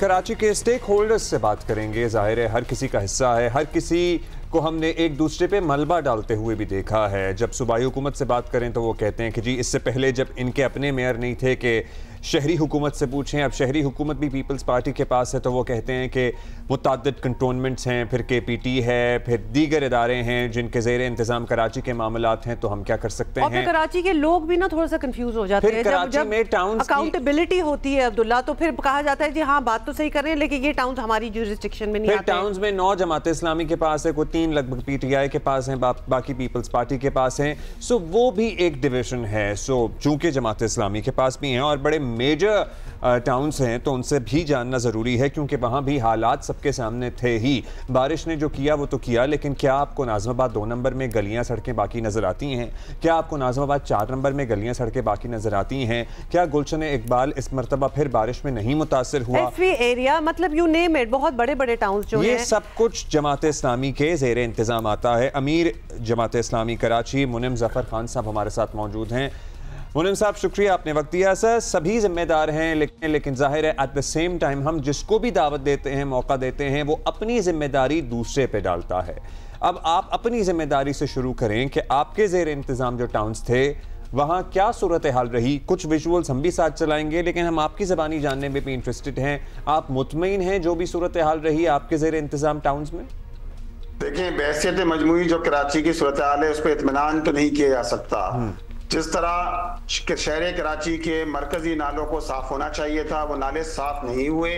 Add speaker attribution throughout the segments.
Speaker 1: कराची के stake holders से बात करेंगे। जाहिर है हर किसी का हिस्सा है, हर किसी को हमने एक दूसरे पे मलबा डालते हुए भी देखा है। जब सूबाई हुकूमत से बात करें तो वो कहते हैं कि जी इससे पहले जब इनके अपने मेयर नहीं थे कि शहरी हुकूमत से पूछें, अब शहरी हुकूमत भी पीपल्स पार्टी के पास है तो वो कहते हैं कि मुतअद्दिद कंटोनमेंट्स हैं, फिर KPT है, फिर दीगर इदारे हैं जिनके ज़ेर इंतज़ाम कराची के मामलात हैं, तो हम क्या कर सकते हैं।
Speaker 2: और कराची के लोग भी ना थोड़ा सा कंफ्यूज हो जाते हैं जब अकाउंटेबिलिटी होती है अब्दुल्ला, तो फिर कहा जाता है जी हाँ बात तो सही कर रहे हैं लेकिन ये टाउन हमारी जुरिस्डिक्शन में नहीं आते।
Speaker 1: टाउन्स में 9 जमात इस्लामी के पास है, कोई 3 लगभग PTI के पास हैं, बाकी पीपल्स पार्टी के पास हैं। सो वो भी एक डिवीजन है। सो चूंकि जमात इस्लामी के पास भी हैं और बड़े मेजर टाउन्स हैं तो उनसे भी जानना ज़रूरी है क्योंकि वहाँ भी हालात सबके सामने थे ही। बारिश ने जो किया वो तो किया, लेकिन क्या आपको नाज़िमाबाद 2 नंबर में गलियाँ सड़कें बाकी नज़र आती हैं? क्या आपको नाज़िमाबाद 4 नंबर में गलियाँ सड़कें बाकी नज़र आती हैं? क्या गुलशन इकबाल इस मरतबा फिर बारिश में नहीं मुतासर हुआ?
Speaker 2: एरिया मतलब यू नेम इट, बहुत बड़े बड़े टाउन्स जो
Speaker 1: ये सब कुछ जमात इस्लामी के ज़ेर इंतज़ाम आता है। अमीर जमात इस्लामी कराची मुनिम ज़फ़र खान साहब हमारे साथ मौजूद हैं। मुनिम साहब शुक्रिया, आपने वक्त दिया। सर सभी जिम्मेदार हैं लेकिन जाहिर है एट द सेम टाइम हम जिसको भी दावत देते हैं, मौका देते हैं, वो अपनी जिम्मेदारी दूसरे पे डालता है। अब आप अपनी जिम्मेदारी से शुरू करें कि आपके ज़ेर इंतज़ाम जो टाउन्स थे वहाँ क्या सूरत हाल रही। कुछ विजुअल्स हम भी साथ चलाएंगे लेकिन हम आपकी ज़बानी जानने में भी इंटरेस्टेड हैं। आप मुतमईन हैं जो भी सूरत हाल रही आपके ज़ेर इंतज़ाम टाउन्स में?
Speaker 3: देखें, बहसियत मजमूई जो कराची की सूरत हाल है उस पर इत्मीनान तो नहीं किया जा सकता। जिस तरह शहर कराची के मरकजी नालों को साफ होना चाहिए था वो नाले साफ नहीं हुए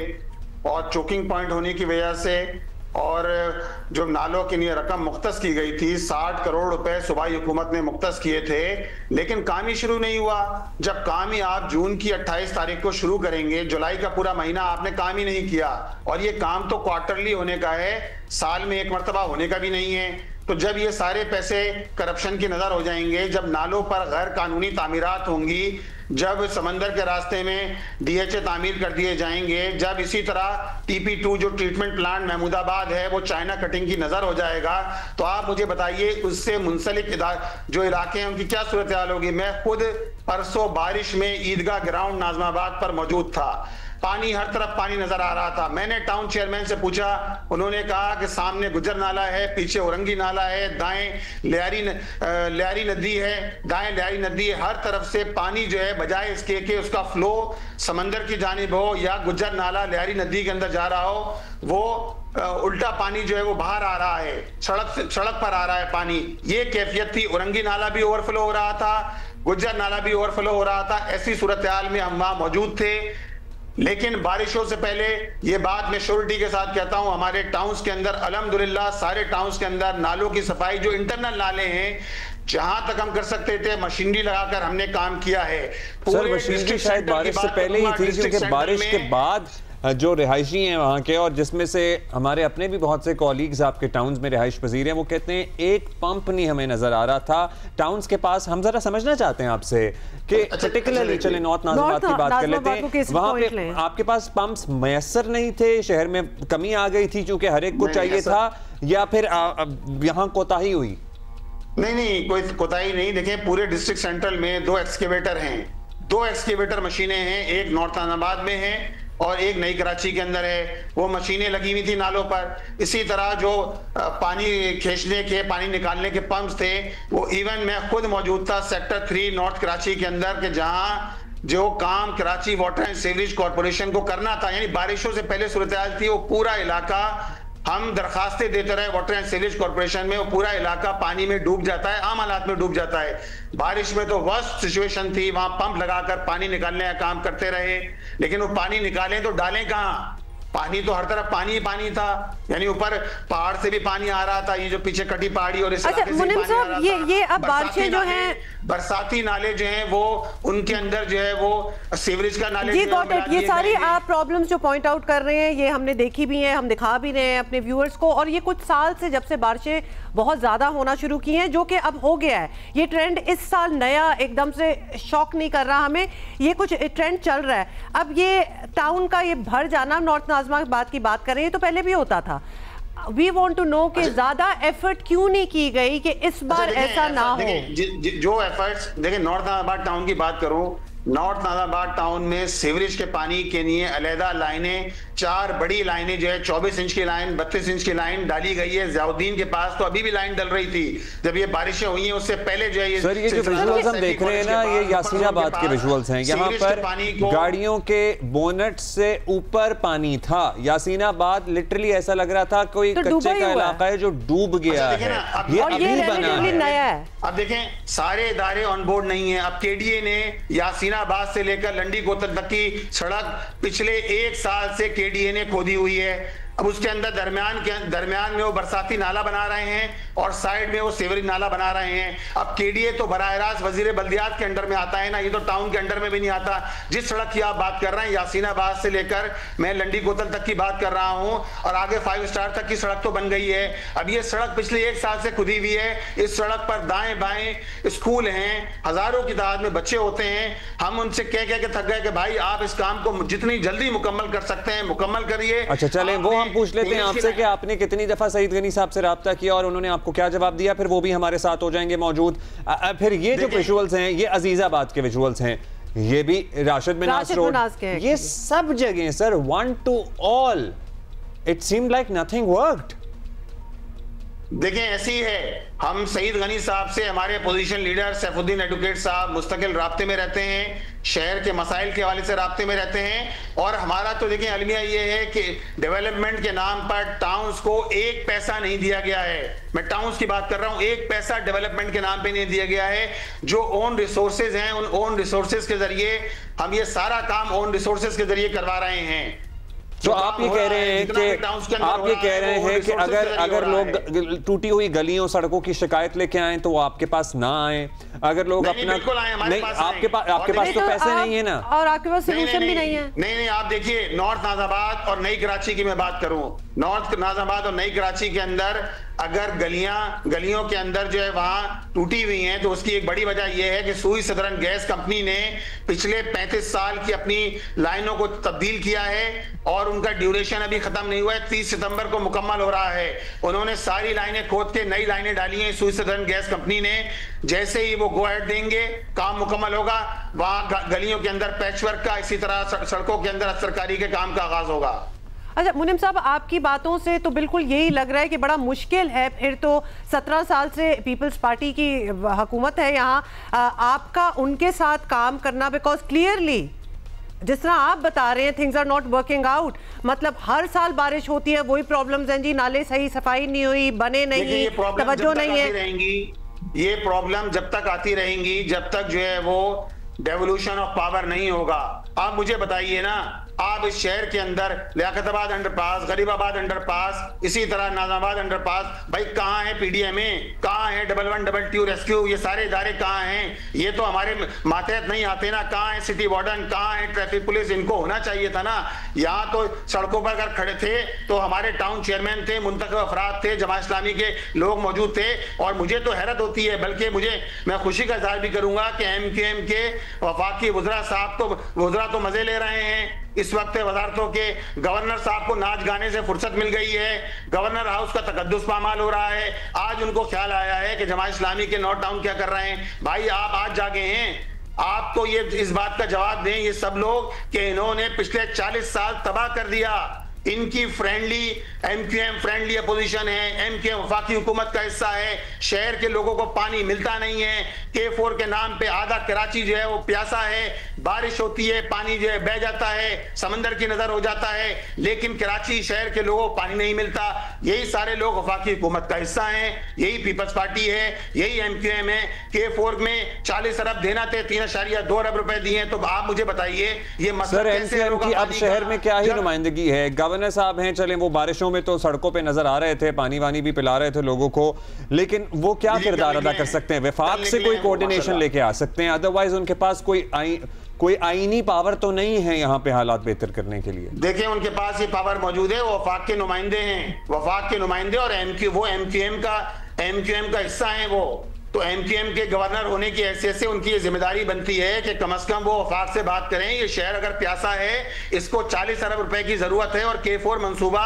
Speaker 3: और चोकिंग पॉइंट होने की वजह से और जो नालों के लिए रकम मुख्तस की गई थी 60 करोड़ रुपए सूबाई हुकूमत ने मुख्तस किए थे लेकिन काम ही शुरू नहीं हुआ। जब काम ही आप जून की 28 तारीख को शुरू करेंगे, जुलाई का पूरा महीना आपने काम ही नहीं किया और ये काम तो क्वार्टरली होने का है, साल में एक मरतबा होने का भी नहीं है। तो जब ये सारे पैसे करप्शन की नजर हो जाएंगे, जब नालों पर गैर कानूनी तामीरात होंगी, जब समंदर के रास्ते में DHA तामीर कर दिए जाएंगे, जब इसी तरह TP2 जो ट्रीटमेंट प्लांट महमूदाबाद है वो चाइना कटिंग की नजर हो जाएगा, तो आप मुझे बताइए उससे मुंसलिक जो इलाके हैं उनकी क्या सूरत हाल होगी। मैं खुद परसों बारिश में ईदगाह ग्राउंड नाज़िमाबाद पर मौजूद था, पानी हर तरफ पानी नजर आ रहा था। मैंने टाउन चेयरमैन से पूछा, उन्होंने कहा कि सामने गुजर नाला है, पीछे औरंगी नाला है, दाएं लियारी नदी है, दाएं लियारी नदी है, हर तरफ से पानी जो है बजाय इसके कि उसका फ्लो समंदर की जानिब हो या गुजर नाला लियारी नदी के अंदर जा रहा हो, वो उल्टा पानी जो है वो बाहर आ रहा है, सड़क पर आ रहा है पानी। ये कैफियत थी। औरंगी नाला भी ओवरफ्लो हो रहा था, गुजर नाला भी ओवरफ्लो हो रहा था। ऐसी सूरत हाल में हम वहां मौजूद थे। लेकिन बारिशों से पहले ये बात मैं श्योरिटी के साथ कहता हूं, हमारे टाउन्स के अंदर अल्हम्दुलिल्लाह सारे टाउन्स के अंदर नालों की सफाई, जो इंटरनल नाले हैं, जहां तक हम कर सकते थे मशीनरी लगाकर हमने काम किया है।
Speaker 1: सर मशीनरी शायद बारिश से पहले ही थी क्योंकि बारिश के बाद जो रिहायशी हैं वहाँ के, और जिसमें से हमारे अपने भी बहुत से कॉलीग्स आपके टाउन्स में रिहाइश पजीर हैं, वो कहते हैं एक पंप नहीं हमें नजर आ रहा था टाउन्स के पास। हम जरा समझना चाहते हैं आपसे कि पर्टिकुलरली चले नॉर्थ नाज़िमाबाद की बात कर लेते हैं, वहाँ पे आपके पास पंप्स मैसर नहीं थे, शहर में कमी आ गई थी क्योंकि हर एक को चाहिए था, या फिर यहाँ कोताही हुई?
Speaker 3: नहीं, कोई कोताही नहीं। देखें, पूरे डिस्ट्रिक्ट सेंट्रल में 2 एक्सकेवेटर हैं, 2 एक्सकेवेटर मशीनें हैं, एक नॉर्थ नाज़िमाबाद में है और एक नई कराची के अंदर है। वो मशीनें लगी हुई थी नालों पर। इसी तरह जो पानी खींचने के, पानी निकालने के पंप्स थे, वो इवन मैं खुद मौजूद था सेक्टर 3 नॉर्थ कराची के अंदर के जहां जो काम Karachi water and sewerage corporation को करना था, यानी बारिशों से पहले सूरत हाल थी, वो पूरा इलाका हम दरखास्तें देते रहे वाटर एंड सीवरेज कॉर्पोरेशन में, वो पूरा इलाका पानी में डूब जाता है, आम हालात में डूब जाता है। बारिश में तो वर्स्ट सिचुएशन थी, वहां पंप लगाकर पानी निकालने का काम करते रहे, लेकिन वो पानी निकालें तो डालें कहां? पानी तो हर तरफ पानी ही पानी था, यानी ऊपर पहाड़ से भी पानी आ रहा था, ये जो पीछे कटी पहाड़ी और इस इलाके से पानी आ रहा था।
Speaker 2: ये अब बारिशें जो हैं,
Speaker 3: बरसाती नाले जो हैं वो उनके अंदर जो है वो सीवरेज का नाले,
Speaker 2: ये सारी आप प्रॉब्लम्स जो पॉइंट आउट कर रहे हैं ये हमने देखी भी हैं, हम दिखा भी रहे हैं अपने व्यूअर्स को। और ये कुछ साल से जब से बारिशें बहुत ज्यादा होना शुरू की हैं, जो कि अब हो गया है, ये ट्रेंड इस साल नया एकदम से शॉक नहीं कर रहा हमें, ये कुछ ट्रेंड चल रहा है। अब ये टाउन का ये भर जाना, नॉर्थ नाज़िमाबाद की बात करें तो पहले भी होता था। We want to know कि ज्यादा एफर्ट क्यों नहीं की गई कि इस बार ऐसा ना हो।
Speaker 3: जो एफर्ट्स, देखिए नॉर्थ नाज़िमाबाद टाउन की बात करूं, नॉर्थ नाजाबाद टाउन में सीवरेज के पानी के लिए अलहदा लाइनें, 4 बड़ी लाइनें जो है 24 इंच की लाइन, 32 इंच की लाइन डाली गई है। ज़ियाउद्दीन के पास तो अभी भी लाइन डल रही थी जब ये बारिशें हुई हैं, उससे पहले जो है
Speaker 1: सर ये जो विजुअल्स हम देख रहे हैं ना, ये यासीनाबाद के विजुअल्स हैं। यहाँ पर गाड़ियों के बोनट से ऊपर पानी था। यासीनाबाद लिटरली ऐसा लग रहा था कोई कच्चे का इलाका है जो डूब गया है। ये अभी बना है।
Speaker 3: अब देखें, सारे इदारे ऑन बोर्ड नहीं है। अब केडीए ने यासीनाबाद से लेकर लंडी गोतर तक की सड़क पिछले 1 साल से केडीए ने खोदी हुई है। अब उसके अंदर दरमियान में वो बरसाती नाला बना रहे हैं और साइड में वो सीवरेज नाला बना रहे हैं। अब केडीए तो बराह रास्त वजीर बल्दियात के अंडर में आता है ना, ये तो टाउन के अंडर में भी नहीं आता। जिस सड़क की आप बात कर रहे हैं, यासीनाबाद से लेकर मैं लंडी गोतल तक की बात कर रहा हूं और आगे 5 स्टार तक की सड़क तो बन गई है। अब ये सड़क पिछले 1 साल से खुदी हुई है। इस सड़क पर दाएं बाएं स्कूल हैं, हजारों की तादाद में बच्चे होते हैं। हम उनसे कह के थक गए कि भाई आप इस काम को जितनी जल्दी मुकम्मल कर सकते हैं मुकम्मल करिए।
Speaker 1: अच्छा चलें, वो हम पूछ लेते हैं आपसे कि आपने कितनी दफा सईद गनी साहब से राब्ता किया और उन्होंने आपको क्या जवाब दिया, फिर वो भी हमारे साथ हो जाएंगे मौजूद। फिर ये जो विजुअल्स हैं, ये अजीजाबाद के विजुअल्स हैं, ये भी राशिद मिनास रोड, ये सब जगह sir 1 to all it seemed like nothing worked.
Speaker 3: देखें ऐसी है, हम सईद गनी साहब से, हमारे पोजीशन लीडर सैफुद्दीन एडवोकेट साहब मुस्तकिल राब्ते में रहते हैं, शहर के मसाइल के हवाले से राब्ते में रहते हैं। और हमारा तो देखिए अलमिया ये है कि डेवलपमेंट के नाम पर टाउन्स को 1 पैसा नहीं दिया गया है। मैं टाउन्स की बात कर रहा हूं, 1 पैसा डेवलपमेंट के नाम पे नहीं दिया गया है। जो ओन रिसोर्सेज हैं, उन ओन रिसोर्सेज के जरिए हम ये सारा काम ओन रिसोर्सेज के जरिए करवा रहे हैं।
Speaker 1: तो आप ये कह रहे हैं कि अगर लोग टूटी हुई गलियों सड़कों की शिकायत लेके आए तो वो आपके पास ना आए। अगर लोग अपना नहीं, आपके पास तो पैसे नहीं है ना,
Speaker 2: और आपके पास सोल्यूशन भी नहीं है।
Speaker 3: नहीं, आप देखिए नॉर्थ नाजाबाद और नई कराची की मैं बात करूं, नॉर्थ नाजाबाद और नई कराची के अंदर अगर गलियों के अंदर जो है वहां टूटी हुई हैं तो उसकी एक बड़ी वजह यह है कि सुई सदरन गैस कंपनी ने पिछले 35 साल की अपनी लाइनों को तब्दील किया है और उनका ड्यूरेशन अभी खत्म नहीं हुआ है, 30 सितंबर को मुकम्मल हो रहा है। उन्होंने सारी लाइनें खोद के नई लाइनें डाली हैं सुई सदरन गैस कंपनी ने। जैसे ही वो गो अहेड देंगे, काम मुकम्मल होगा, वहां गलियों के अंदर पैचवर्क का, इसी तरह सड़कों के अंदर सरकारी के काम का आगाज होगा।
Speaker 2: अच्छा मुनीम साहब, आपकी बातों से तो बिल्कुल यही लग रहा है कि बड़ा मुश्किल है। फिर तो 17 साल से पीपल्स पार्टी की हुकूमत है यहाँ, आपका उनके साथ काम करना, बिकॉज क्लियरली जिस तरह आप बता रहे हैं things are not working out. मतलब हर साल बारिश होती है, वही प्रॉब्लम्स हैं जी, नाले सही सफाई नहीं हुई, बने नहीं, तवज्जो नहीं है।
Speaker 3: ये प्रॉब्लम जब तक आती रहेंगी जब तक जो है वो डेवोल्यूशन ऑफ पावर नहीं होगा। आप मुझे बताइए ना, आप इस शहर के अंदर लियाकताबाद अंडरपास, गरीबाबाद अंडरपास, इसी तरह नाजाबाद अंडरपास, भाई कहाँ है पीडीएमए, कहाँ है 1112 रेस्क्यू, ये सारे इदारे कहाँ हैं? ये तो हमारे मातहत नहीं आते ना। कहाँ है सिटी वार्डन, कहाँ है ट्रैफिक पुलिस? इनको होना चाहिए था ना। यहाँ तो सड़कों पर अगर खड़े थे तो हमारे टाउन चेयरमैन थे, मुंतखब अफराद थे, जमात इस्लामी के लोग मौजूद थे। और मुझे तो हैरत होती है, बल्कि मैं खुशी का इजहार भी करूंगा कि एमक्यूएम के वफाकी वज़रा साहब तो मजे ले रहे हैं। इस वक्त वजारतों के गवर्नर साहब को नाच गाने से फुर्सत मिल गई है, गवर्नर हाउस का तकद्दुस पामाल हो रहा है। आज उनको ख्याल आया है कि जमात इस्लामी के नॉर्थ टाउन क्या कर रहे हैं। भाई आप आज जागे हैं, आप तो ये इस बात का जवाब दें ये सब लोग कि इन्होंने पिछले 40 साल तबाह कर दिया। इनकी फ्रेंडली एमक्यूएम फ्रेंडली अपोजिशन है, एमक्यूएम वफाकी हुकूमत का हिस्सा है। शहर के लोगों को पानी मिलता नहीं है। K4 के नाम पे आधा कराची जो है वो प्यासा है। बारिश होती है, पानी जो है बह जाता है, समंदर की नजर हो जाता है, लेकिन कराची शहर के लोगों को पानी नहीं मिलता। यही सारे लोग वफाकी हुकूमत का हिस्सा हैं, यही पीपल्स पार्टी है, यही एमक्यूएम है। K4 में 40 अरब देना थे, 3.2 अरब रुपए दिए। तो आप मुझे बताइए ये मसला कैसे होगा?
Speaker 1: अब शहर में क्या ही नुमाइंदगी है? गवर्नर साहब हैं, चलें वो बारिशों में तो सड़कों पे नजर आ रहे थे, पानी वानी भी पिला रहे थे लोगों को, लेकिन वो क्या किरदार अदा कर सकते हैं? वफाक से कोई कोऑर्डिनेशन लेके आ सकते हैं, अदरवाइज उनके पास कोई आईनी पावर तो नहीं है यहाँ पे हालात बेहतर करने के लिए।
Speaker 3: देखिए उनके पास ये पावर मौजूद है, वो वफाक के नुमाइंदे हैं, वफाक के नुमाइंदे, और वो एमक्यूएम का हिस्सा है। वो तो एमक्यूएम के गवर्नर होने की हैसियत से उनकी ये जिम्मेदारी बनती है कि कम से कम वो वफाक से बात करें। ये शहर अगर प्यासा है, इसको 40 अरब रुपए की जरूरत है और K4 मंसूबा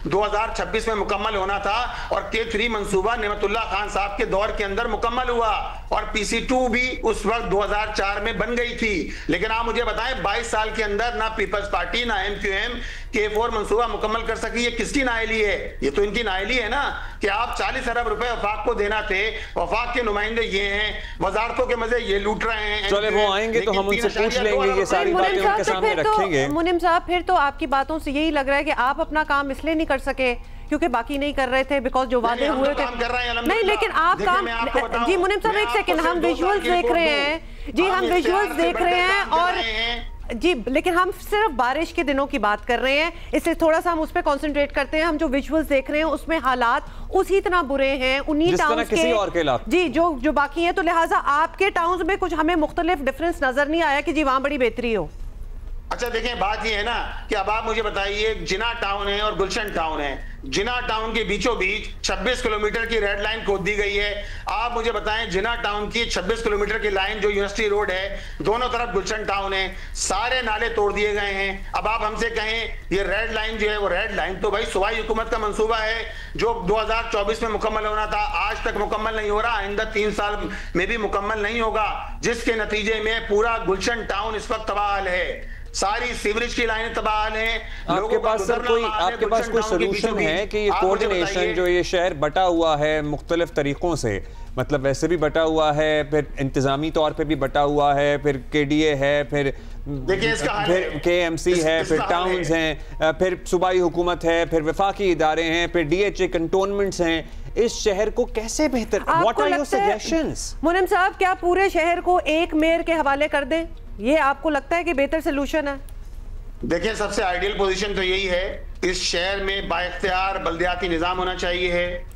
Speaker 3: 2026 में मुकम्मल होना था और K3 मंसूबा नेमतुल्ला खान साहब के दौर के अंदर मुकम्मल हुआ और PC2 भी उस वक्त 2004 में बन गई थी। लेकिन आप मुझे बताएं 22 साल के अंदर ना पीपल्स पार्टी ना एमक्यूएम K4 मंसूबा मुकम्मल कर सकी। ये किसकी नाअहली है? ये तो इनकी नाअहली है ना कि आप 40 अरब रुपए वफाक को देना थे। वफाक के नुमाइंदे ये हैं, वजारतों के मजे ये लूट रहे हैं।
Speaker 1: चले वो आएंगे तो हम उनसे पूछ लेंगे, ये सारी बातें उनके सामने रखेंगे।
Speaker 2: मुनिम साहब, फिर तो आपकी बातों से यही लग रहा है कि आप अपना काम इसलिए नहीं कर सके क्योंकि बाकी नहीं कर रहे थे, बिकॉज जो वादे हुए थे नहीं, लेकिन आप काम जी मुनिम साहब एक सेकंड, हम विजुअल्स देख रहे हैं जी, हम विजुअल्स देख रहे हैं और जी, लेकिन हम सिर्फ बारिश के दिनों की बात कर रहे हैं, इसलिए थोड़ा सा हम उस पर कंसंट्रेट करते हैं। हम जो विजुअल्स देख रहे हैं उसमें हालात उसी तरह बुरे हैं उन्हीं टाउन्स के जी जो बाकी हैं, तो लिहाजा आपके टाउन्स में कुछ हमें मुख्तलिफ डिफरेंस नजर नहीं आया कि जी वहां बड़ी बेहतरी हो।
Speaker 3: अच्छा देखें, बात ये है ना कि अब आप मुझे बताइए, जिना टाउन है और गुलशन टाउन है, जिना टाउन के बीचों बीच 26 किलोमीटर की रेड लाइन खोद दी गई है। आप मुझे बताएं, जिना टाउन की 26 किलोमीटर की लाइन जो यूनिवर्सिटी रोड है, दोनों तरफ गुलशन टाउन है, सारे नाले तोड़ दिए गए हैं। अब आप हमसे कहें ये रेड लाइन जो है, वो रेड लाइन तो भाई सूबाई हुकूमत का मंसूबा है जो 2024 में मुकम्मल होना था, आज तक मुकम्मल नहीं हो रहा, आइंदा 3 साल में भी मुकम्मल नहीं होगा, जिसके नतीजे में पूरा गुलशन टाउन इस वक्त तबाह है। सारी सीवरेज की लाइनें तबाह हैं।
Speaker 1: आपके पास कोई सोल्यूशन है कि ये कोऑर्डिनेशन जो ये शहर बटा हुआ है मुख्तलिफ तरीकों से, मतलब वैसे भी बटा हुआ है, फिर इंतजामी तौर पे भी बटा हुआ है, फिर KDA है, फिर KMC है, फिर टाउन्स हैं, फिर सूबाई हुकूमत है, फिर वफाकी इदारे हैं, फिर DHA कंटोनमेंट्स हैं। इस शहर को कैसे बेहतर, व्हाट आर योर सजेशंस?
Speaker 2: मुनिम साहब, क्या पूरे शहर को एक मेयर के हवाले कर दें? ये आपको लगता है कि बेहतर सोल्यूशन है?
Speaker 3: देखिए, सबसे आइडियल पोजीशन तो यही है, इस शहर में बाइख्तियार बल्दियाती निजाम होना चाहिए है।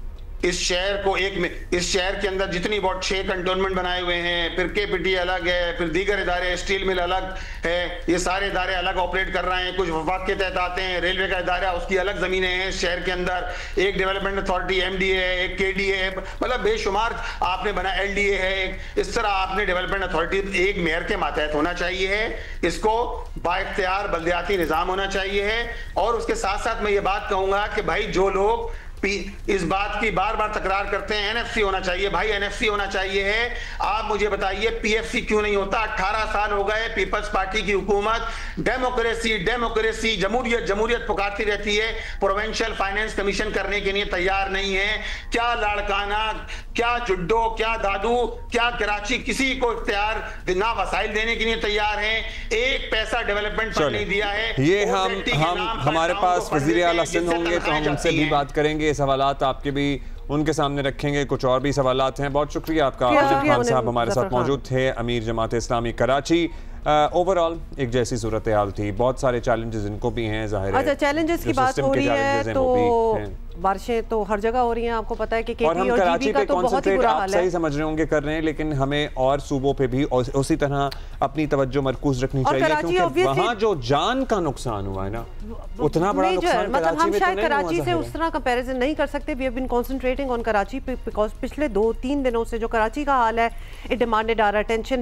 Speaker 3: इस शहर को इस शहर के अंदर जितनी वार्ड 6 कंटोनमेंट बनाए हुए हैं, फिर KPT अलग है, फिर दीगर इदारे, स्टील मिल अलग है, ये सारे इदारे अलग ऑपरेट कर रहे हैं, कुछ वफाक के तहत आते हैं, रेलवे का इदारा उसकी अलग जमीनें हैं शहर के अंदर, एक डेवलपमेंट अथॉरिटी MDA है, एक KDA है, मतलब बेशुमार आपने बना LDA है, इस तरह आपने डेवलपमेंट अथॉरिटी एक मेयर के मातहत होना चाहिए है। इसको बाइख्तियार बल्दियाती निजाम होना चाहिए है। और उसके साथ साथ मैं ये बात कहूंगा कि भाई जो लोग इस बात की बार बार तकरार करते हैं NFC होना चाहिए, भाई NFC होना चाहिए है। आप मुझे बताइए PFC क्यों नहीं होता? 18 साल हो गए पीपल्स पार्टी की हुकूमत डेमोक्रेसी डेमोक्रेसी जमहूरियत जमहूरियत पुकारती रहती है, प्रोविंशियल फाइनेंस कमीशन करने के लिए तैयार नहीं है। क्या लाड़काना, क्या जुड्डो, क्या दादू, क्या कराची, किसी को इख्तियार ना वसाइल देने के लिए तैयार हैं। एक पैसा डेवलपमेंट पर नहीं दिया है।
Speaker 1: ये हम हमारे पास वज़ीर आला सिंध होंगे तो हम उनसे भी बात करेंगे, सवालात आपके भी उनके सामने रखेंगे, कुछ और भी सवालात हैं। बहुत शुक्रिया आपका, आज़म खान साहब हमारे साथ मौजूद थे, अमीर जमात इस्लामी कराची। ओवरऑल एक जैसी सूरत हाल थी, बहुत सारे चैलेंजेस इनको भी हैं, जाहिर है।
Speaker 2: अच्छा, चैलेंजेस की बात हो रही है तो बारिशें तो हर जगह हो रही हैं, आपको पता है कि
Speaker 1: और हम कराची पे कॉन्सेंट्रेट आप सही समझ रहे होंगे कर रहे हैं, लेकिन हमें और सूबों पे भी उसी तरह अपनी तवज्जो मरकूज रखनी चाहिए, क्योंकि वहाँ जो जान का नुकसान हुआ है ना, उतना बड़ा नुकसान
Speaker 2: मतलब हम शायद कराची से उस तरह कंपैरिजन नहीं कर सकते। We have been concentrating on Karachi because पिछले 2-3 दिनों से जो कराची का हाल है, इट डिमांडेड आवर अटेंशन।